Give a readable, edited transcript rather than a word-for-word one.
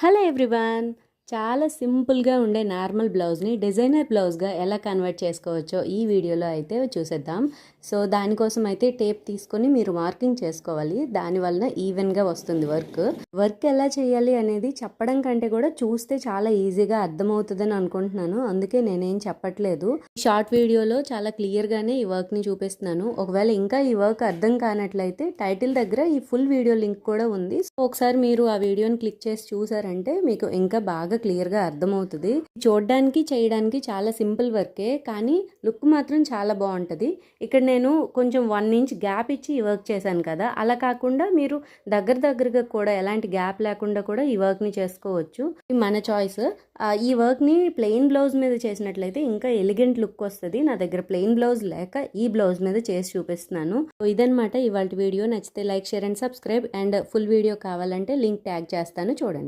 Hello everyone, చాలా సింపుల్గా ఉండే నార్మల్ బ్లౌజ్ని డిజైనర్ బ్లౌజ్గా ఎలా కన్వర్ట్ చేసుకోవచ్చో ఈ వీడియోలో అయితే చూసేద్దాం. సో దానికోసం అయితే టేప్ తీసుకొని మీరు మార్కింగ్ చేసుకోవాలి. దానివల్ల ఈవెన్గా వస్తుంది వర్క్ ఎలా చేయాలి అనేది చెప్పడం కంటే కూడా చూస్తే చాలా ఈజీగా అర్థమవుతుందని అనుకుంటున్నాను. అందుకే నేనేం చెప్పట్లేదు. షార్ట్ వీడియోలో చాలా క్లియర్గానే ఈ వర్క్ని చూపిస్తున్నాను. ఒకవేళ ఇంకా ఈ వర్క్ అర్థం కానట్లయితే టైటిల్ దగ్గర ఈ ఫుల్ వీడియో లింక్ కూడా ఉంది. సో ఒకసారి మీరు ఆ వీడియోని క్లిక్ చేసి చూసారంటే మీకు ఇంకా బాగా క్లియర్గా అర్థమవుతుంది. చూడడానికి చేయడానికి చాలా సింపుల్ వర్కే, కానీ లుక్ మాత్రం చాలా బాగుంటుంది. ఇక్కడ నేను కొంచెం 1 ఇంచ్ గ్యాప్ ఇచ్చి ఈ వర్క్ చేశాను కదా, అలా కాకుండా మీరు దగ్గరగా కూడా ఎలాంటి గ్యాప్ లేకుండా కూడా ఈ వర్క్ని చేసుకోవచ్చు. మన చాయిస్. ఈ వర్క్ని ప్లెయిన్ బ్లౌజ్ మీద చేసినట్లయితే ఇంకా ఎలిగెంట్ లుక్ వస్తుంది. నా దగ్గర ప్లెయిన్ బ్లౌజ్ లేక ఈ బ్లౌజ్ మీద చేసి చూపిస్తున్నాను. ఇదనమాట ఇవాళ వీడియో. నచ్చితే like, share and subscribe. And full video కావాలంటే లింక్ ట్యాగ్ చేస్తాను, చూడండి.